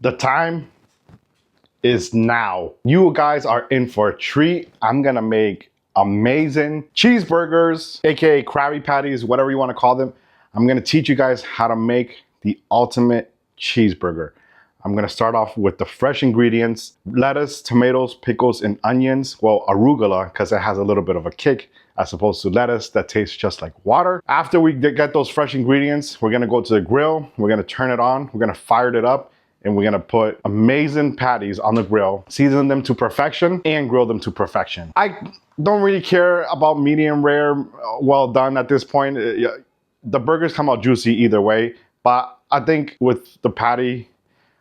The time is now. You guys are in for a treat. I'm gonna make amazing cheeseburgers, aka Krabby Patties, whatever you want to call them. I'm gonna teach you guys how to make the ultimate cheeseburger. I'm gonna start off with the fresh ingredients: lettuce, tomatoes, pickles, and onions. Well, arugula, because it has a little bit of a kick as opposed to lettuce that tastes just like water. After we get those fresh ingredients, we're gonna go to the grill. We're gonna turn it on. We're gonna fire it up. And we're gonna put amazing patties on the grill, season them to perfection, and grill them to perfection. I don't really care about medium rare, well done at this point. The burgers come out juicy either way, but I think with the patty,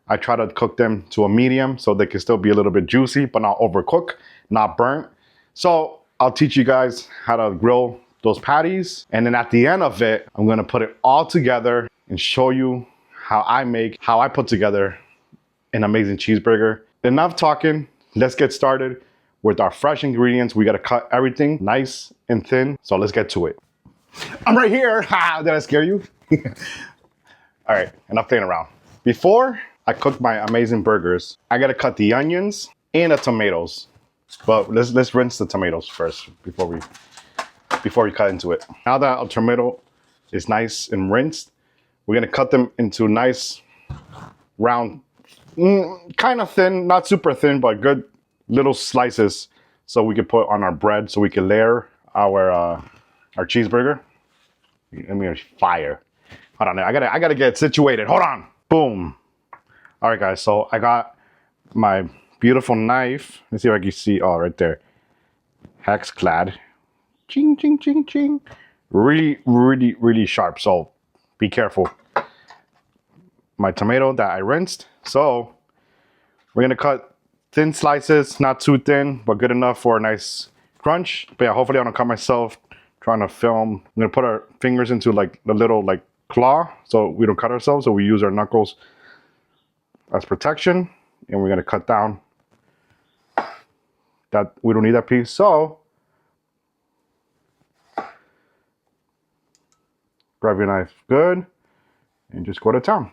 I try to cook them to a medium so they can still be a little bit juicy, but not overcooked, not burnt. So I'll teach you guys how to grill those patties. And then at the end of it, I'm gonna put it all together and show you how I put together an amazing cheeseburger. Enough talking, let's get started with our fresh ingredients. We gotta cut everything nice and thin, so let's get to it. I'm right here. Ha, did I scare you? All right, enough playing around. Before I cook my amazing burgers, I gotta cut the onions and the tomatoes. But let's rinse the tomatoes first before we cut into it. Now that a tomato is nice and rinsed, we're gonna cut them into nice round, kind of thin, not super thin, but good little slices so we can put on our bread so we can layer our cheeseburger. Let me fire. Hold on, I gotta get situated. Hold on. Boom. All right, guys, so I got my beautiful knife. Let's see if I can see, oh, right there. Hex clad. Ching, ching, ching, ching. Really, really, really sharp, so be careful. My tomato that I rinsed. So we're gonna cut thin slices, not too thin, but good enough for a nice crunch. But yeah, hopefully I don't cut myself trying to film. I'm gonna put our fingers into like the little like claw so we don't cut ourselves. So we use our knuckles as protection, and we're gonna cut down. That we don't need that piece. So grab your knife good and just go to town.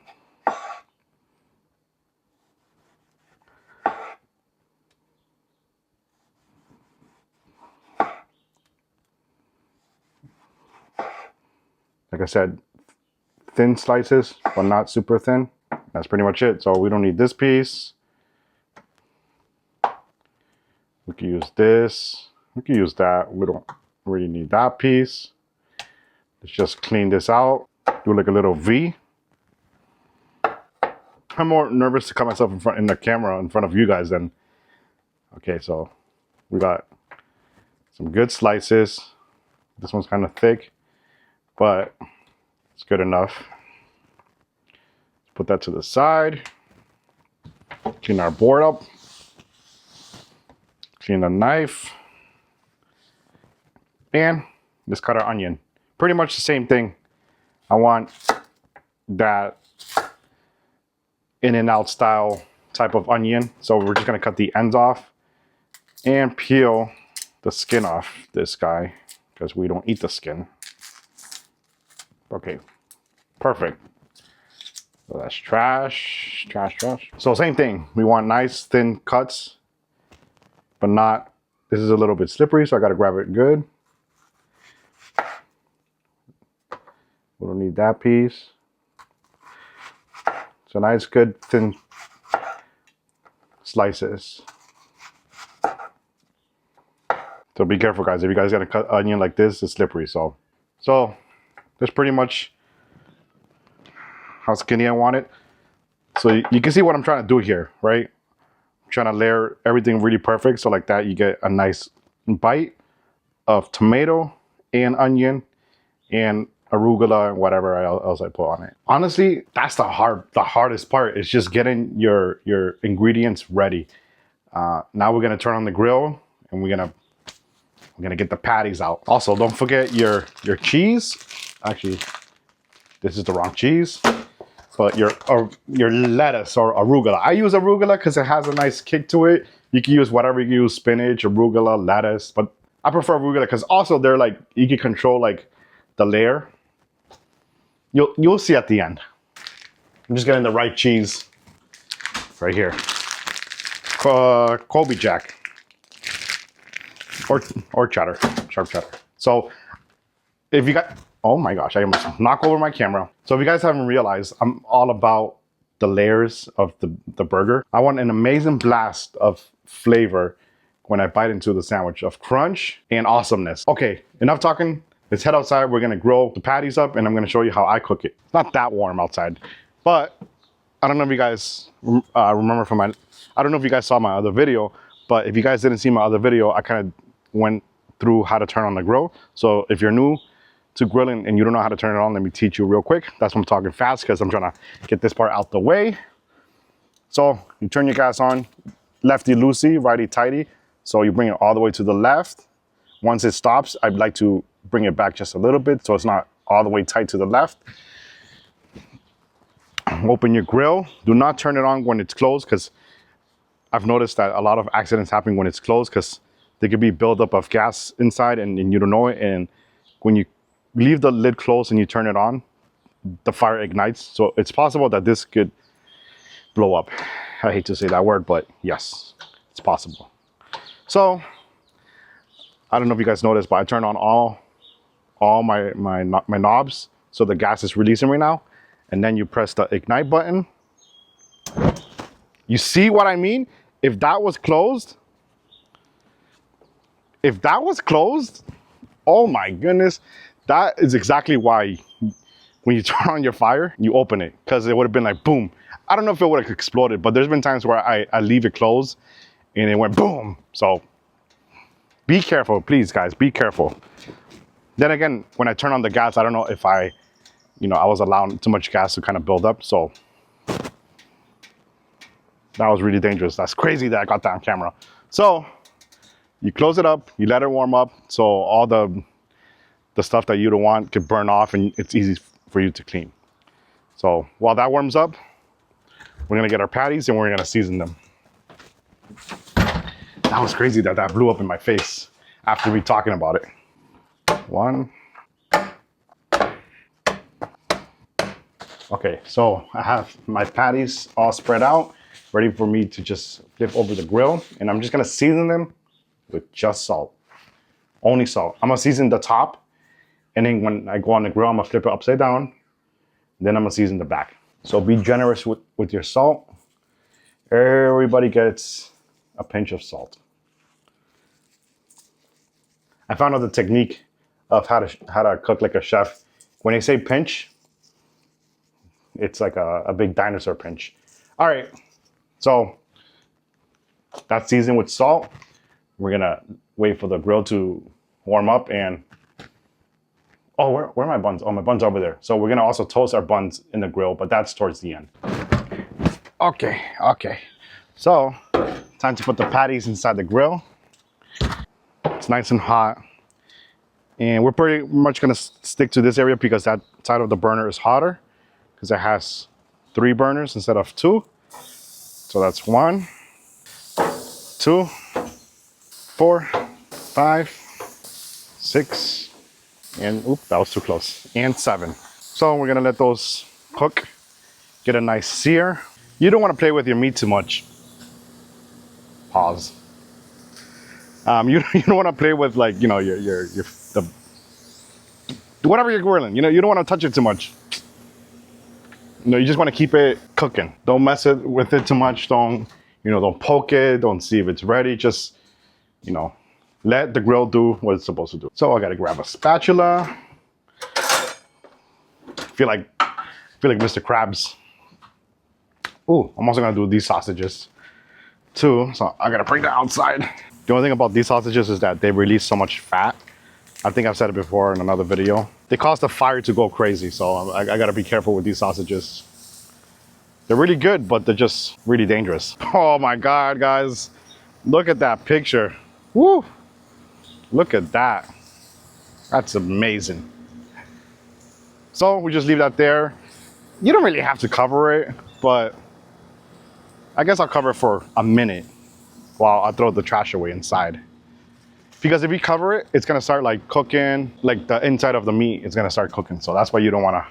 Like I said, thin slices, but not super thin. That's pretty much it. So we don't need this piece. We can use this. We can use that. We don't really need that piece. Let's just clean this out. Do like a little V. I'm more nervous to cut myself in the camera in front of you guys than. Okay, so we got some good slices. This one's kind of thick, but it's good enough. Let's put that to the side. Clean our board up. Clean the knife. And let's cut our onion. Pretty much the same thing. I want that In-N-Out style type of onion. So we're just gonna cut the ends off and peel the skin off this guy because we don't eat the skin. Okay, perfect. So that's trash, trash, trash. So same thing. We want nice thin cuts, but not, this is a little bit slippery, so I gotta grab it good. We don't need that piece. So nice, good, thin slices. So be careful, guys. If you guys gotta cut onion like this, it's slippery. So that's pretty much how skinny I want it. So you can see what I'm trying to do here, right? I'm trying to layer everything really perfect. So like that, you get a nice bite of tomato and onion and arugula and whatever else I put on it. Honestly, that's the hardest part. Is just getting your ingredients ready. Now we're gonna turn on the grill and we're gonna get the patties out. Also, don't forget your cheese. Actually, this is the wrong cheese. But your lettuce or arugula. I use arugula because it has a nice kick to it. You can use whatever you use: spinach, arugula, lettuce. But I prefer arugula because also they're like, you can control like the layer. You'll see at the end. I'm just getting the right cheese. right here. Colby Jack. Or cheddar, sharp cheddar. So if you got, oh my gosh, I almost knock over my camera. So if you guys haven't realized, I'm all about the layers of the burger. I want an amazing blast of flavor when I bite into the sandwich, of crunch and awesomeness. Okay, enough talking. Let's head outside. We're gonna grill the patties up and I'm gonna show you how I cook it. It's not that warm outside, but I don't know if you guys remember from I don't know if you guys saw my other video, but if you guys didn't see my other video, I kind of went through how to turn on the grill. So if you're new to grilling and you don't know how to turn it on, let me teach you real quick. That's why I'm talking fast, because I'm trying to get this part out the way. So you turn your gas on, lefty loosey, righty tighty. So you bring it all the way to the left. Once it stops, I'd like to bring it back just a little bit so it's not all the way tight to the left. Open your grill. Do not turn it on when it's closed, because I've noticed that a lot of accidents happen when it's closed, because there could be buildup of gas inside and you don't know it. And when you leave the lid closed and you turn it on, the fire ignites. So it's possible that this could blow up. I hate to say that word, but yes, it's possible. So I don't know if you guys noticed, but I turned on all my knobs. So the gas is releasing right now. And then you press the ignite button. You see what I mean? If that was closed, oh my goodness, that is exactly why when you turn on your fire, you open it, because it would have been like boom. I don't know if it would have exploded, but there's been times where I leave it closed and it went boom. So be careful, please guys, be careful. Then again, when I turn on the gas, I don't know if I was allowing too much gas to kind of build up. So that was really dangerous. That's crazy that I got that on camera. So you close it up, you let it warm up, so all the stuff that you don't want could burn off and it's easy for you to clean. So while that warms up, we're gonna get our patties and we're gonna season them. That was crazy that blew up in my face after me talking about it. One. Okay, so I have my patties all spread out, ready for me to just flip over the grill, and I'm just gonna season them with just salt, only salt. I'm gonna season the top, and then when I go on the grill, I'm gonna flip it upside down, then I'm gonna season the back. So be generous with your salt. Everybody gets a pinch of salt. I found out the technique of how to cook like a chef. When they say pinch, it's like a big dinosaur pinch. All right, so that's seasoned with salt. We're gonna wait for the grill to warm up and, oh, where are my buns? Oh, my buns are over there. So we're gonna also toast our buns in the grill, but that's towards the end. Okay. So time to put the patties inside the grill. It's nice and hot. And we're pretty much gonna stick to this area because that side of the burner is hotter, because it has 3 burners instead of 2. So that's 1, 2, 4, 5, 6, and oop, that was too close, and 7. So we're gonna let those cook, get a nice sear. You don't want to play with your meat too much. Pause. You don't want to play with, like, whatever you're grilling. You don't want to touch it too much. You just want to keep it cooking. Don't mess with it too much. Don't poke it. Don't see if it's ready. Just, let the grill do what it's supposed to do. So I gotta grab a spatula. Feel like Mr. Krabs. Ooh, I'm also gonna do these sausages too. So I gotta break the outside. The only thing about these sausages is that they release so much fat. I think I've said it before in another video. They cause the fire to go crazy, so I gotta be careful with these sausages. They're really good, but they're just really dangerous. Oh my God, guys. Look at that picture. Woo! Look at that. That's amazing. So we just leave that there. You don't really have to cover it, but I guess I'll cover it for a minute while I throw the trash away inside. Because if you cover it, it's gonna start like cooking, like the inside of the meat is gonna start cooking. So that's why you don't wanna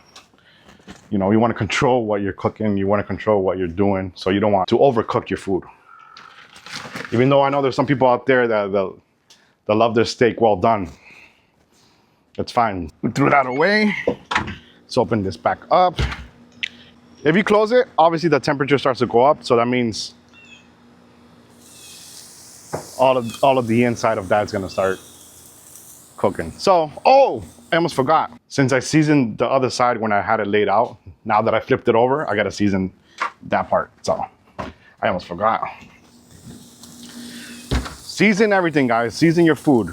You know, you want to control what you're cooking. You want to control what you're doing. So you don't want to overcook your food. Even though I know there's some people out there that love their steak well done. That's fine. We threw that away. Let's open this back up. If you close it, obviously the temperature starts to go up. So that means all of the inside of that's gonna start cooking. So, oh, I almost forgot. Since I seasoned the other side when I had it laid out, now that I flipped it over, I gotta season that part. So, I almost forgot. Season everything, guys. Season your food.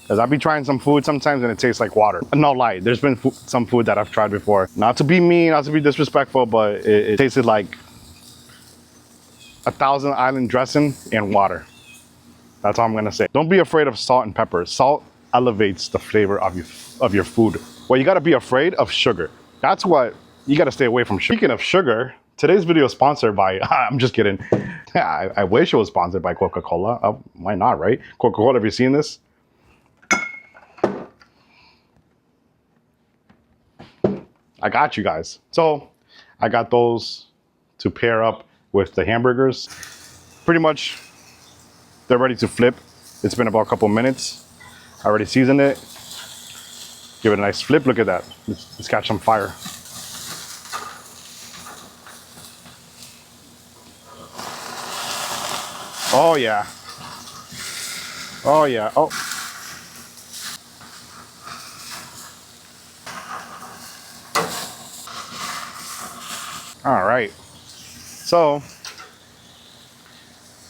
Because I'll be trying some food sometimes and it tastes like water. No lie, there's been some food that I've tried before. Not to be mean, not to be disrespectful, but it tasted like a Thousand Island dressing and water. That's all I'm gonna say. Don't be afraid of salt and pepper. Salt elevates the flavor of your food. Well, you gotta be afraid of sugar. That's what, you gotta stay away from sugar. Speaking of sugar, today's video is sponsored by, I'm just kidding. I wish it was sponsored by Coca-Cola. Why not, right? Coca-Cola, have you seen this? I got you guys. So I got those to pair up with the hamburgers. Pretty much, they're ready to flip. It's been about a couple minutes. I already seasoned it. Give it a nice flip. Look at that. Let's catch some fire. Oh yeah. Oh yeah. Oh. All right. So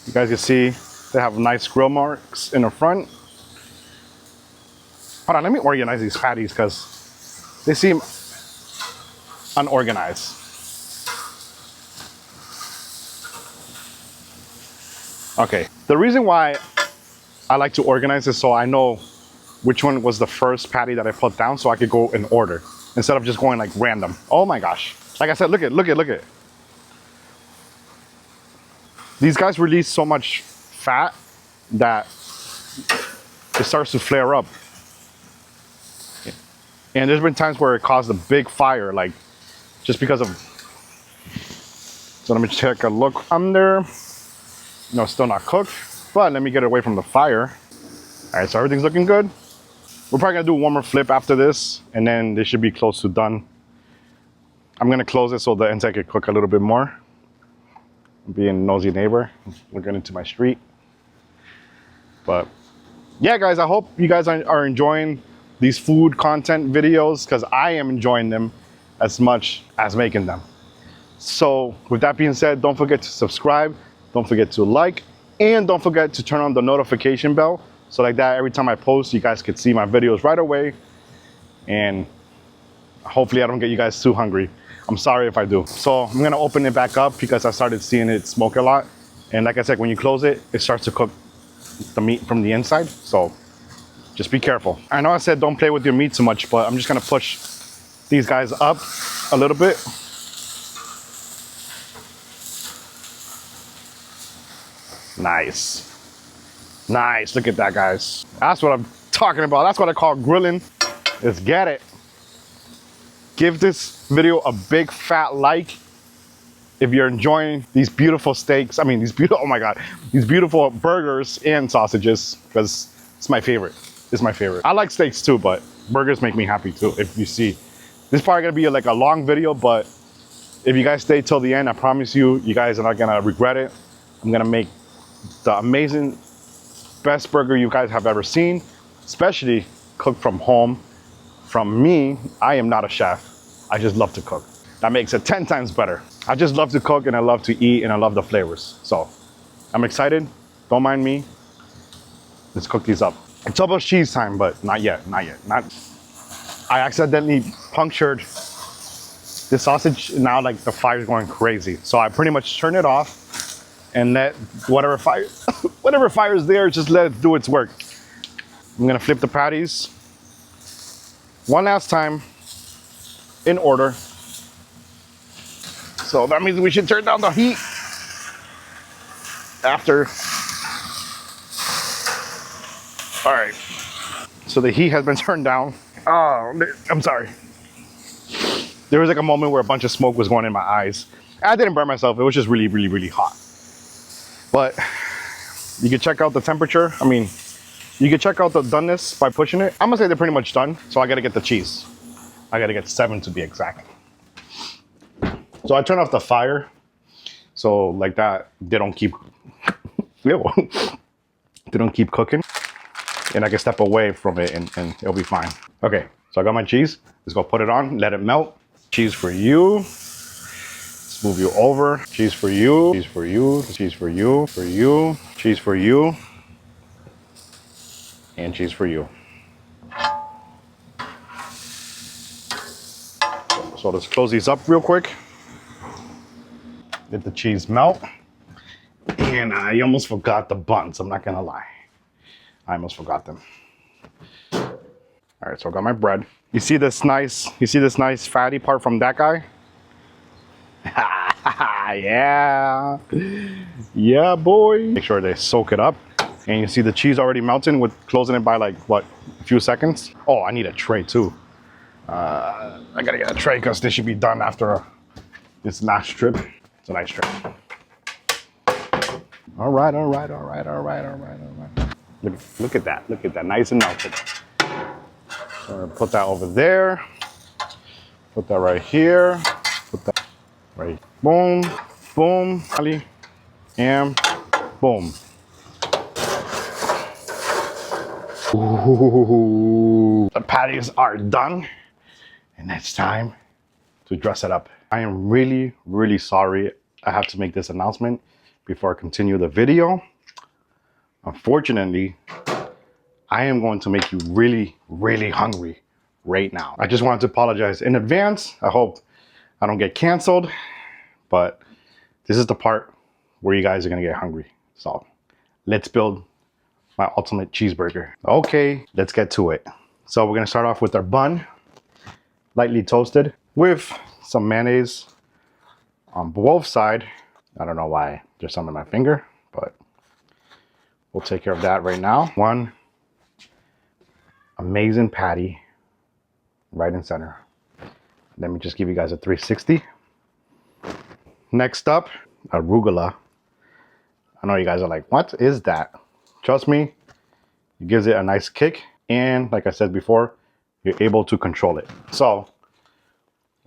you guys can see they have nice grill marks in the front. Hold on, let me organize these patties because they seem unorganized. Okay, the reason why I like to organize this so I know which one was the first patty that I put down so I could go in order instead of just going like random. Oh my gosh. Like I said, look at. These guys release so much fat that it starts to flare up. And there's been times where it caused a big fire, like just because of, so let me take a look under. No, still not cooked, but let me get it away from the fire. All right, so everything's looking good. We're probably gonna do one more flip after this, and then they should be close to done. I'm gonna close it so the inside can cook a little bit more. Being a nosy neighbor, looking into my street. But yeah, guys, I hope you guys are enjoying these food content videos because I am enjoying them as much as making them. So with that being said, don't forget to subscribe, don't forget to like, and don't forget to turn on the notification bell. So like that, every time I post, you guys can see my videos right away. And hopefully I don't get you guys too hungry. I'm sorry if I do. So I'm gonna open it back up because I started seeing it smoke a lot. And like I said, when you close it, it starts to cook the meat from the inside. So just be careful. I know I said don't play with your meat too much, but I'm just gonna push these guys up a little bit. Nice. Nice, look at that, guys. That's what I'm talking about. That's what I call grilling. Let's get it. Give this video a big fat like if you're enjoying these beautiful steaks. I mean, these beautiful, oh my God, these beautiful burgers and sausages, because it's my favorite. It's my favorite. I like steaks too, but burgers make me happy too. If you see, this is probably gonna be like a long video, but if you guys stay till the end, I promise you, you guys are not gonna regret it. I'm gonna make the amazing, best burger you guys have ever seen, especially cooked from home. From me, I am not a chef. I just love to cook. That makes it 10 times better. I just love to cook and I love to eat and I love the flavors. So I'm excited. Don't mind me. Let's cook these up. It's almost cheese time, but not yet, not yet. I accidentally punctured this sausage. Now like the fire's going crazy. So I pretty much turn it off and let whatever fire, whatever fire is there, just let it do its work. I'm gonna flip the patties one last time in order. So that means we should turn down the heat after. All right, so the heat has been turned down. Oh, I'm sorry. there was like a moment where a bunch of smoke was going in my eyes. I didn't burn myself. It was just really, really, really hot. But you can check out the temperature. I mean, you can check out the doneness by pushing it. I'm gonna say they're pretty much done. So I gotta get the cheese. I gotta get 7 to be exact. So I turn off the fire. So like that, they don't keep, they don't keep cooking. And I can step away from it and it'll be fine. Okay, so I got my cheese. Let's go put it on, let it melt. Cheese for you. Let's move you over. Cheese for you, cheese for you, cheese for you, for you, cheese for you, and cheese for you. So let's close these up real quick. Let the cheese melt. And I almost forgot the buns, I'm not gonna lie. I almost forgot them. All right, so I got my bread. You see this nice fatty part from that guy? Yeah. Yeah, boy. Make sure they soak it up. And you see the cheese already melting with closing it by like, what, a few seconds? Oh, I need a tray too. I gotta get a tray because this should be done after this last trip. It's a nice trip. All right. Look at that, nice and melted. So put that over there. Put that right here. Put that right. Boom, boom, and boom. Ooh, the patties are done, and it's time to dress it up. I am really, really sorry I have to make this announcement before I continue the video. Unfortunately, I am going to make you really, really hungry right now. I just wanted to apologize in advance. I hope I don't get canceled, but this is the part where you guys are gonna get hungry. So let's build my ultimate cheeseburger. Okay, let's get to it. So we're gonna start off with our bun, lightly toasted with some mayonnaise on both sides. I don't know why there's some in my finger, but we'll take care of that right now. One amazing patty right in center. Let me just give you guys a 360. Next up, arugula. I know you guys are like, what is that? Trust me, it gives it a nice kick. And like I said before, you're able to control it. So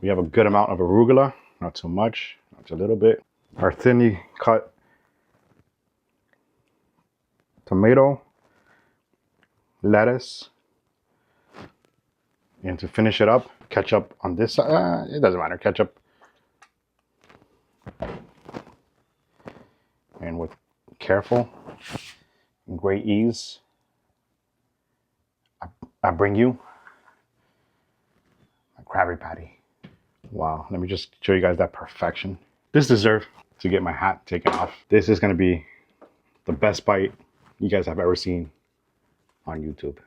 we have a good amount of arugula, not too much, not a little bit. Our thinly cut tomato, lettuce, and to finish it up, ketchup on this side. It doesn't matter, ketchup. And with careful and great ease, I bring you a Krabby Patty. Wow, let me just show you guys that perfection. This deserves to get my hat taken off. This is gonna be the best bite you guys have ever seen on YouTube.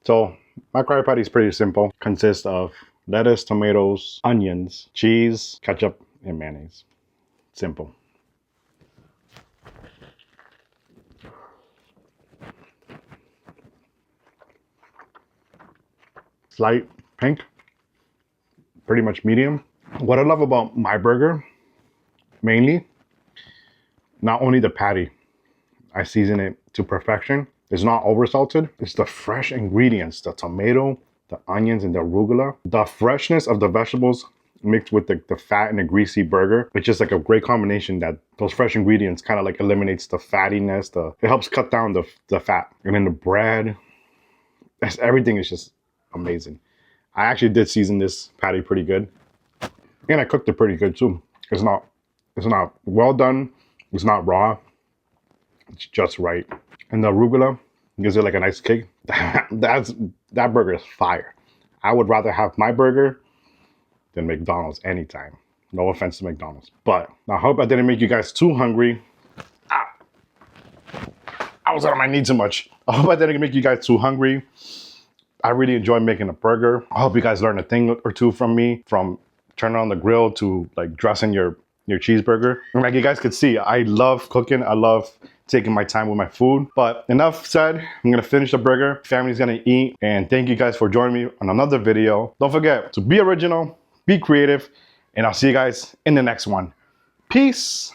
So my Krabby Patty is pretty simple. Consists of lettuce, tomatoes, onions, cheese, ketchup, and mayonnaise. Simple. Slight pink, pretty much medium. What I love about my burger, mainly, not only the patty, I season it to perfection. It's not over salted. It's the fresh ingredients, the tomato, the onions, and the arugula. The freshness of the vegetables mixed with the fat and the greasy burger. It's just like a great combination that those fresh ingredients kind of like eliminates the fattiness. It helps cut down the fat. And then the bread, everything is just amazing. I actually did season this patty pretty good. And I cooked it pretty good too. It's not well done. It's not raw. It's just right. And the arugula gives it like a nice kick. That burger is fire. I would rather have my burger than McDonald's anytime. No offense to McDonald's. But I hope I didn't make you guys too hungry. I was on my knee too much. I hope I didn't make you guys too hungry. I really enjoy making a burger. I hope you guys learned a thing or two from me, from turning on the grill to like dressing your cheeseburger. And like you guys could see, I love cooking. I love taking my time with my food. But enough said, I'm gonna finish the burger. Family's gonna eat. And thank you guys for joining me on another video. Don't forget to be original, be creative, and I'll see you guys in the next one. Peace.